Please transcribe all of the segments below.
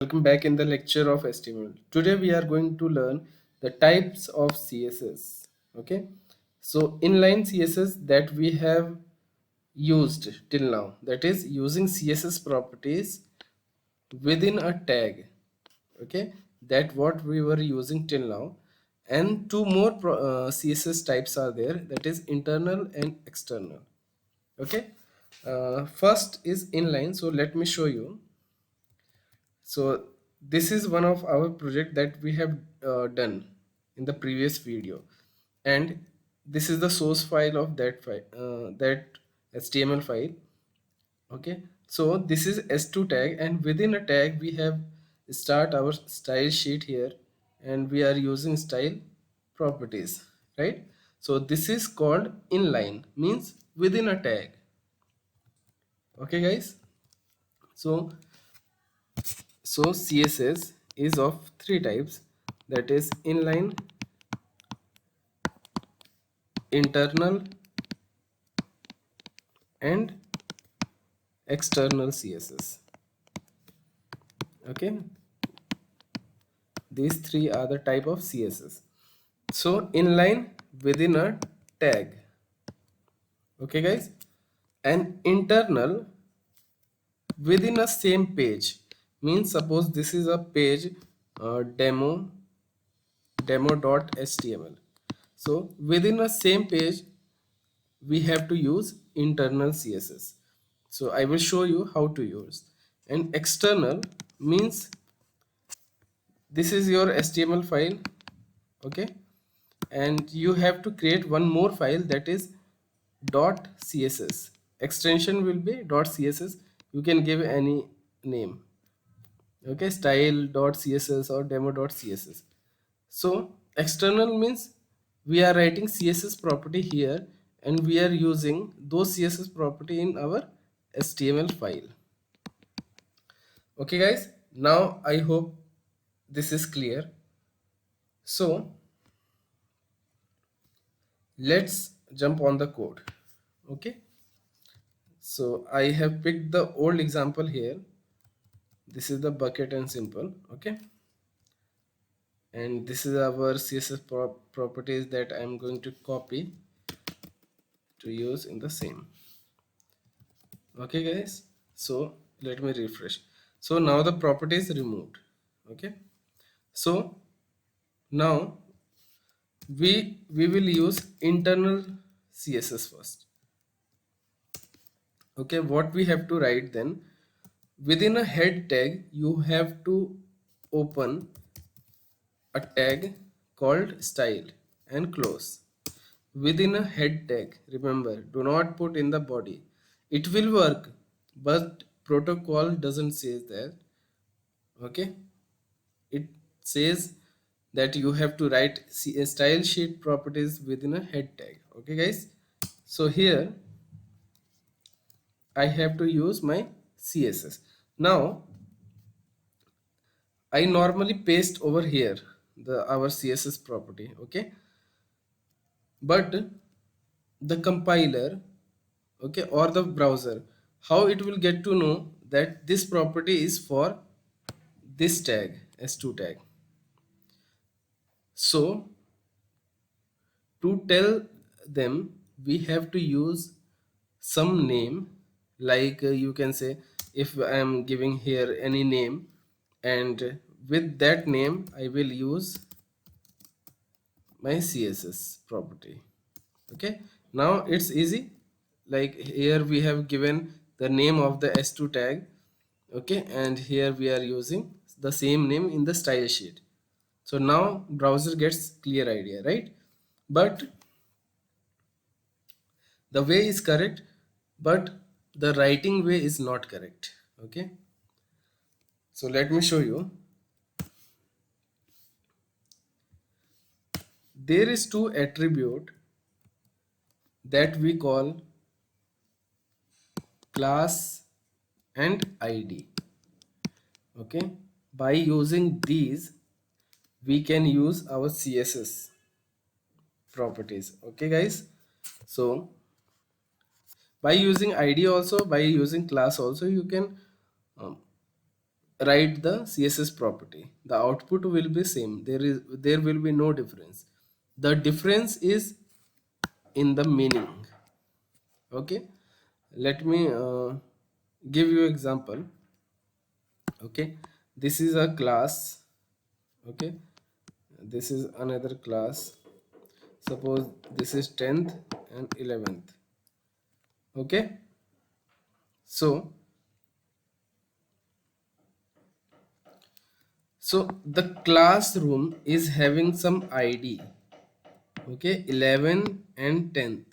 Welcome back in the lecture of HTML. Today we are going to learn the types of CSS. Okay, so inline CSS that we have used till now, that is using CSS properties within a tag. Okay, that what we were using till now, and two more CSS types are there, that is internal and external. Okay, first is inline. So let me show you. So this is one of our project that we have done in the previous video, and this is the source file of that file, that HTML file. Okay, so this is S2 tag, and within a tag we have start our style sheet here, and we are using style properties, right? So this is called inline, means within a tag. Okay guys, so CSS is of three types, that is inline, internal, and external CSS. Okay, these three are the type of CSS. So inline within a tag. Okay guys, and internal within a same page, means suppose this is a page, demo.html. So within a same page we have to use internal CSS. So I will show you how to use. And external means this is your HTML file. Okay, and you have to create one more file, that is .css. Extension will be .css. You can give any name. Okay, style.css or demo.css. So external means we are writing CSS property here, and we are using those CSS property in our HTML file. Okay guys, now I hope this is clear. So let's jump on the code. Okay, so I have picked the old example here. This is the bucket and simple. Okay, and this is our CSS properties that I'm going to copy to use in the same. Okay guys, so let me refresh. So now the property is removed. Okay, so now we will use internal CSS first. Okay, what we have to write then, within a head tag you have to open a tag called style and close. Within a head tag, remember, do not put in the body. It will work, but protocol doesn't say that. Okay, it says that you have to write style sheet properties within a head tag. Okay guys, so here I have to use my CSS. Now I normally paste over here the our CSS property. Okay, but the compiler, okay, or the browser, how it will get to know that this property is for this tag, S2 tag? So to tell them, we have to use some name, like you can say, if I am giving here any name, and with that name I will use my CSS property. Okay, now it's easy. Like here we have given the name of the S2 tag. Okay, and here we are using the same name in the style sheet. So now browser gets clear idea, right? But the way is correct, but the writing way is not correct. Okay, so let me show you. There is two attribute that we call class and id. Okay, by using these we can use our CSS properties. Okay guys, so by using id also, by using class also, you can um, write the CSS property. The output will be same. There will be no difference. The difference is in the meaning. Okay, let me give you example. Okay, this is a class. Okay, this is another class. Suppose this is 10th and 11th. Okay, so the classroom is having some ID. Okay, 11 and 10th,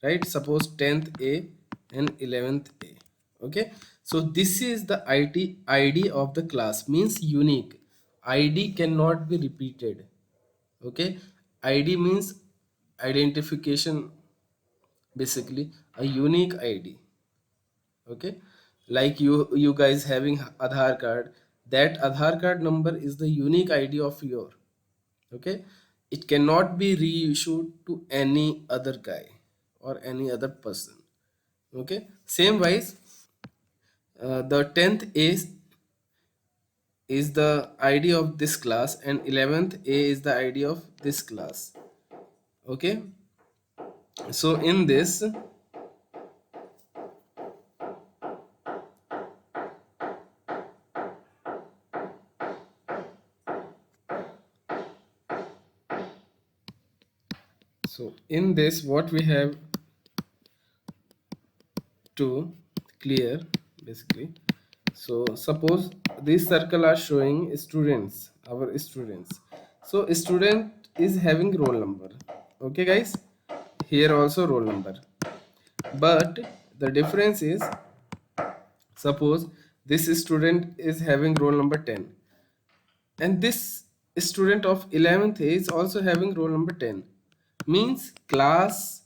right? Suppose 10th A and 11th A. Okay, so this is the ID of the class, means unique. ID cannot be repeated. Okay, ID means identification, basically a unique ID. Okay, like you guys having Aadhaar card, that Aadhaar card number is the unique ID of your. Okay, it cannot be reissued to any other guy or any other person. Okay, same wise, the 10th is the ID of this class and 11th A is the ID of this class. Okay, so in this, what we have to clear, basically. So suppose this circle are showing students, our students. So student is having roll number. Okay guys, here also roll number, but the difference is, suppose this student is having roll number 10 and this student of 11th is also having roll number 10, means class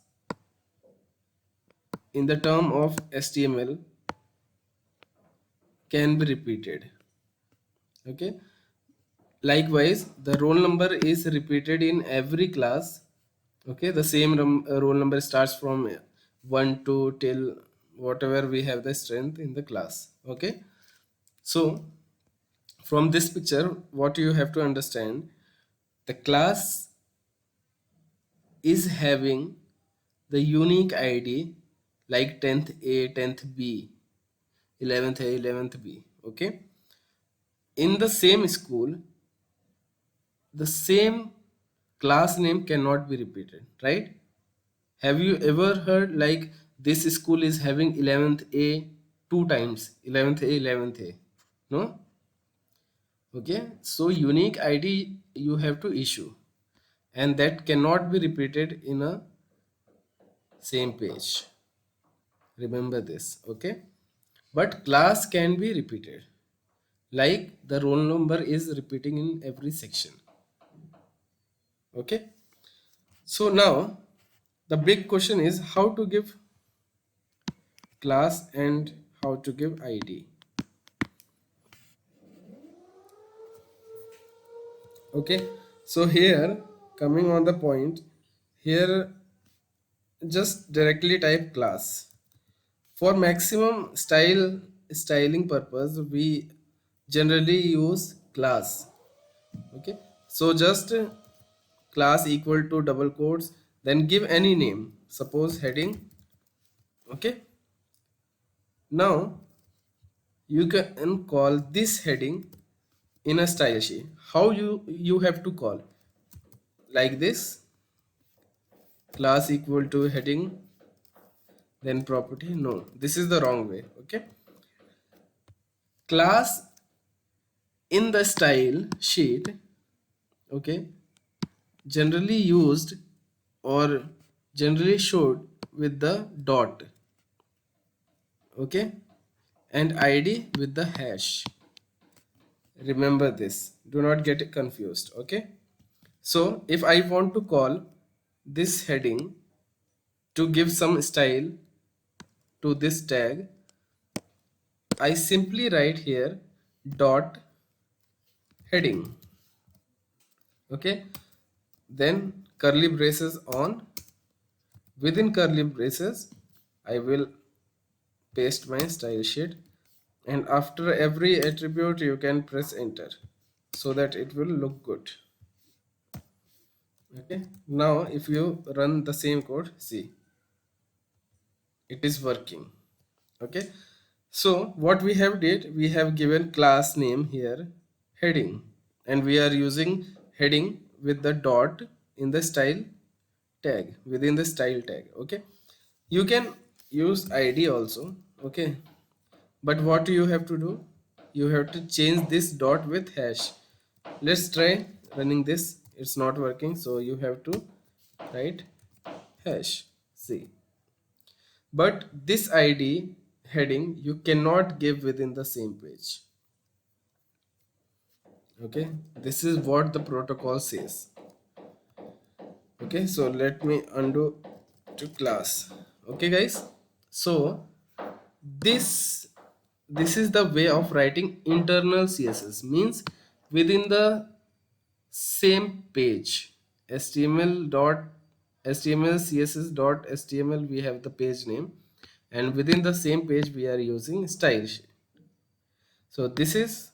in the term of HTML can be repeated. Okay, likewise the roll number is repeated in every class. Okay, the same roll number starts from 1 to till whatever we have the strength in the class. Okay, so from this picture what you have to understand, the class is having the unique ID like 10th A, 10th B, 11th A, 11th B. Okay, in the same school the same class name cannot be repeated, right? Have you ever heard like this school is having 11th A two times, 11th A, 11th A? No? Okay, so unique ID you have to issue and that cannot be repeated in a same page. Remember this, okay? But class can be repeated, like the roll number is repeating in every section. Okay, so now the big question is how to give class and how to give ID. Okay, so here coming on the point, here just directly type class. For maximum styling purpose we generally use class. Okay, so just class equal to double quotes, then give any name, suppose heading. Okay, now you can call this heading in a style sheet. How you have to call, like this, class equal to heading, then property. No, this is the wrong way. Okay, class in the style sheet, okay, generally used or generally showed with the dot. Okay, and ID with the hash. Remember this, do not get it confused. Okay, so if I want to call this heading to give some style to this tag, I simply write here dot heading. Okay, then curly braces on, within curly braces I will paste my style sheet and after every attribute you can press enter so that it will look good. Okay, now if you run the same code, see, it is working. Okay, so what we have did, we have given class name here heading, and we are using heading with the dot in the style tag, within the style tag. Okay, you can use id also. Okay, but what you have to do, you have to change this dot with hash. Let's try running this. It's not working, so you have to write hash. See, but this id heading you cannot give within the same page. Okay, this is what the protocol says. Okay, so let me undo to class. Okay guys, so this this is the way of writing internal css, means within the same page. html dot html css dot html, we have the page name, and within the same page we are using style sheet. So this is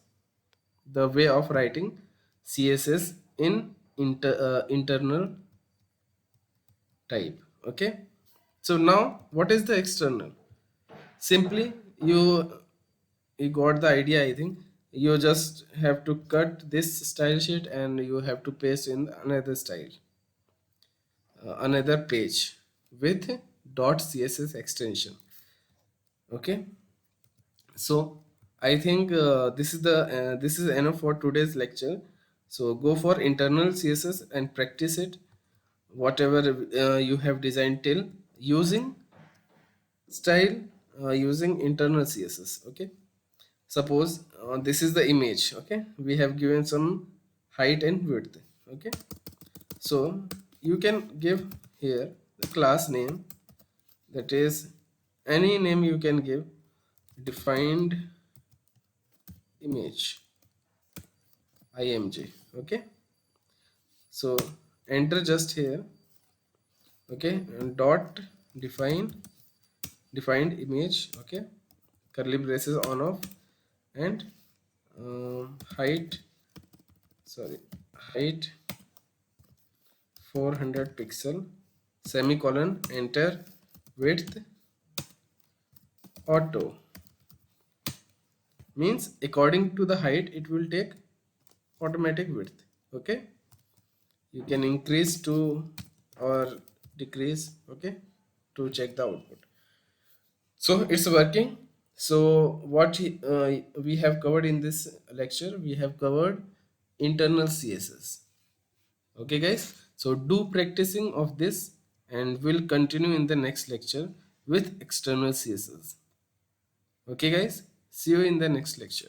the way of writing css in internal type. Okay, so now what is the external? Simply, you got the idea, I think. You just have to cut this style sheet and you have to paste in another style, another page with .css extension. Okay, so I think this is enough for today's lecture. So go for internal css and practice it, whatever you have designed till using style, using internal css. Okay, suppose this is the image. Okay, we have given some height and width. Okay, so you can give here the class name, that is any name you can give, defined image img. Okay, so enter just here. Okay, and dot defined image. Okay, curly braces on off, and height, sorry, height 400 pixel, semicolon, enter, width auto, means according to the height it will take automatic width. Okay, you can increase to or decrease. Okay, to check the output. So it's working. So what we have covered in this lecture, we have covered internal css. Okay guys, so do practicing of this, and we'll continue in the next lecture with external css. Okay guys, see you in the next lecture.